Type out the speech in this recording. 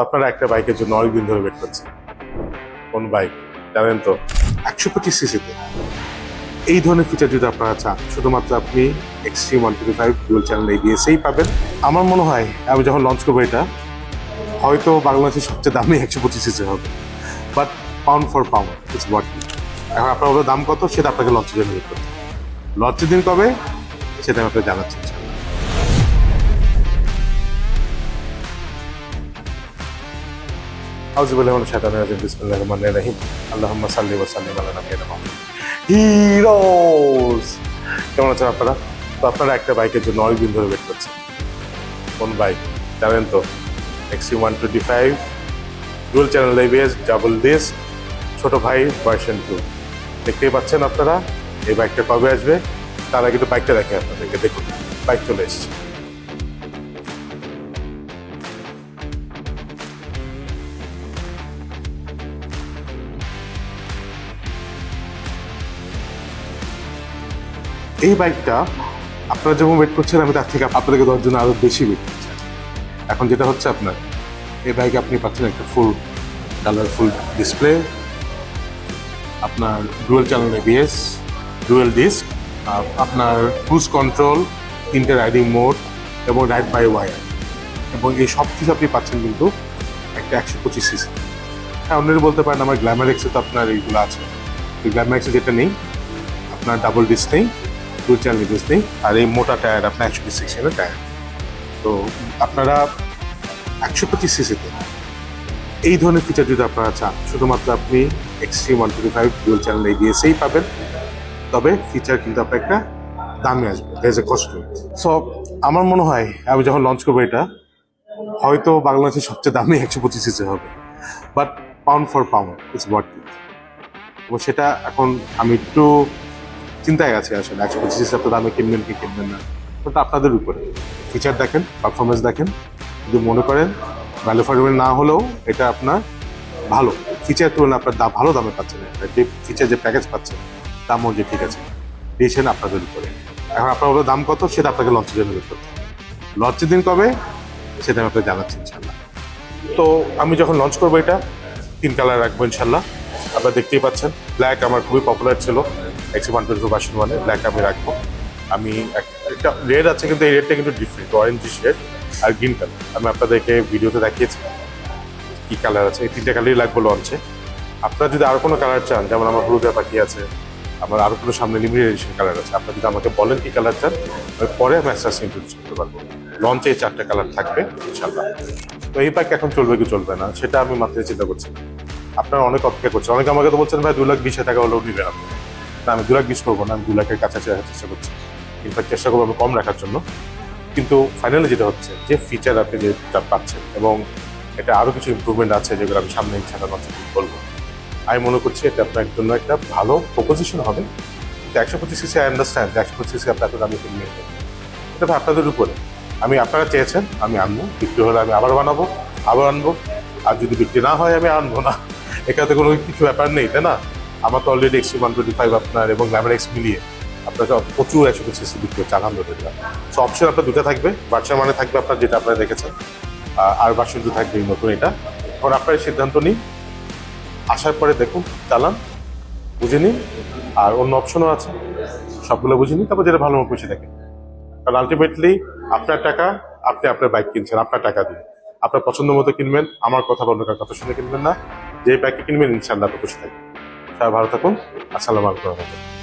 আপনারা একটা বাইকের জন্য অনেকদিন ধরে ওয়েট করছেন। কোন বাইক জানেন তো? 125 সিসিতে এই ধরনের ফিচার যদি আপনারা চান, শুধুমাত্র আপনি এক্সট্রিম 125 ডুয়াল চ্যানেল ABS-এই পাবেন। আমার মনে হয় আমি যখন লঞ্চ করবো এটা হয়তো বাংলাদেশের সবচেয়ে দামি 125 সিসি হবে, but pound for pound it's worth it. এখন আপনার ওদের দাম কত সেটা আপনাকে লঞ্চের জন্য ওয়েট করতে হবে। লঞ্চের দিন কবে সেটা আমি আপনাকে জানাচ্ছি ইনশাআল্লাহ। আউযুবিল্লাহি মিনাশ শাইতানির রাজিম, বিসমিল্লাহির রহমানির রহিম। আল্লাহুম্মা সাল্লি ওয়া সাল্লিম আলা নাবিয়িনা মুহাম্মাদ। হিরোজ, কেমন আছেন আপনারা? তো আপনারা একটা বাইকের জন্য অনেকদিন ধরে ওয়েট করছেন। কোন বাইক জানেন তো? Extreme 125 dual channel ABS double disc ছোট ভাই ভার্সন 2 দেখতেই পাচ্ছেন আপনারা। এই বাইকটা কবে আসবে তার আগে একটু বাইকটা দেখে আপনাদেরকে। দেখুন, বাইক চলে এসেছে। এই বাইকটা আপনারা যেমন ওয়েট করছেন, আমি তার থেকে আপনাদেরকে দেওয়ার জন্য আরো বেশি ওয়েট করছি। এখন যেটা হচ্ছে, আপনার এই বাইকে আপনি পাচ্ছেন একটা ফুল কালারফুল ডিসপ্লে, আপনার dual channel ABS, dual disk, আপনার ক্রুজ কন্ট্রোল, তিনটে রাইডিং মোড এবং রাইড বাই ওয়ার, এবং এই সব কিছু আপনি পাচ্ছেন কিন্তু একটা 125 সিসি। হ্যাঁ, অন্যরা বলতে পারেন আমার গ্ল্যামার এক্সে তো আপনার এইগুলো আছে। গ্ল্যামার এক্সে যেটা নেই, আপনার ডাবল ডিস্ক নেই, ডুয়াল চ্যানেল ABS নেই, আর এই মোটা টায়ার আপনার 120 সেকশনের টায়ার। তো আপনারা 125 সিসিতে এই ধরনের ফিচার যদি আপনারা চান, শুধুমাত্র আপনি এক্সট্রিম 125 ডুয়াল চ্যানেল ABS-এই পাবেন। তবে ফিচার কিন্তু আপনার একটা দামে আসবে, there is a cost. So আমার মনে হয় আমি যখন লঞ্চ করবো এটা হয়তো বাংলাদেশের সবচেয়ে দামি 125 সিসি হবে, but pound for pound it's worth it. এবং সেটা এখন আমি একটু চিন্তায় আছি আসলে 125 সিসি আপনার দামে কিনবেন কি কিনবেন না, ওটা আপনাদের উপরে। ফিচার দেখেন, পারফরমেন্স দেখেন, যদি মনে করেন ভ্যালু ফর মানি না হলেও এটা আপনার ভালো ফিচার তুলনায় আপনার ভালো দামে পাচ্ছেন, যে ফিচার যে প্যাকেজ পাচ্ছেন দামও যে ঠিক আছে, দিয়েছেন আপনাদের উপরে। এখন আপনার ওদের দাম কত সেটা আপনাকে লঞ্চের জন্য বের করতে হবে। লঞ্চের দিন কবে সেটা আমি আপনাকে জানাচ্ছি ইনশাল্লাহ। তো আমি যখন লঞ্চ করবো এটা 3 কালার রাখবো ইনশাল্লাহ। আপনারা দেখতেই পাচ্ছেন, ব্ল্যাক আমার খুবই পপুলার ছিল এক্সট্রিম 125 ভার্সন 1-এ, ব্ল্যাক আমি রাখবো। আমি একটা রেড আছে, কিন্তু এই রেডটা কিন্তু ডিফারেন্ট, অরেঞ্জ শেড আর গ্রিন কালার। আমি আপনাদেরকে ভিডিওতে দেখিয়েছি কি কালার আছে। এই 3টে কালারই লাগবে লঞ্চে। আপনারা যদি আরো কোনো কালার চান, যেমন আমার হলুদা পাখি আছে, আমার আরো কোনো সামনে লিমিটেড এডিশন কালার আছে, আপনারা যদি আমাকে বলেন কি কালার চান, পরে আমি আস্তে আস্তে ইন্ট্রোডিউস করতে পারবো। লঞ্চে এই 4টে কালার থাকবে ইনশাল্লাহ। তো এই বাইক এখন চলবে কি চলবে না সেটা আমি মাথায় চিন্তা করছি না। আপনারা অনেক অপেক্ষা করছেন, অনেকে আমাকে তো বলছেন ভাই 2,20,000 টাকা হলেও নিবেন আপনি। না, আমি 2,20,000 করবো না, আমি 2,00,000-এর কাছাকাছি রাখার চেষ্টা করছি। ইনফ্যাক্ট চেষ্টা করবো আমি কম রাখার জন্য। কিন্তু ফাইনালি যেটা হচ্ছে, যে ফিচার আপনি যেটা পাচ্ছেন এবং এটা আরও কিছু ইমপ্রুভমেন্ট আছে যেগুলো আমি সামনে ইনশাআল্লাহ বলবো, আমি মনে করছি এটা আপনার জন্য একটা ভালো প্রপোজিশন হবে। কিন্তু 125 সিসি আই আন্ডারস্ট্যান্ড, 125 সিসি আপনার দামি কিনবেন, এটা তো আপনাদের উপরে। আপনারা চেয়েছেন আমি আনবো, বিক্রি হলে আমি আবার বানাবো, আবার আনবো, আর যদি বিক্রি না হয় আমি আনবো না। এখানে কোনো কিছু ব্যাপার নেই, তাই না? আমার তো অলরেডি এক্সট্রিম 125 আপনার এবং গ্ল্যামার এক্স মিলিয়ে আপনার প্রচুর 125 সিসি বিক্রি হচ্ছে আলহামদুলিল্লাহ। সো অপশন আপনার দুটো থাকবে, ভার্সন মানে থাকবে আপনার যেটা আপনারা দেখেছেন, আর ভার্সন 2 থাকবে নতুন এটা। এখন আপনার সিদ্ধান্ত নিন, আসার পরে দেখুন, চালান, বুঝে নিন, আর অন্য অপশনও আছে, সবগুলো বুঝে নিন, তারপর যেটা ভালো মতো খুশি থাকে। কারণ আলটিমেটলি আপনার টাকা, আপনি আপনার বাইক কিনছেন আপনার টাকা দিয়ে, আপনার পছন্দ মতো কিনবেন। আমার কথা বা অন্য কার কথা শুনে কিনবেন না। যে বাইককে কিনবেন ইনশাআল্লাহ আপনি খুশি থাকবেন। সবাই ভালো থাকুন। আসসালামু আলাইকুম।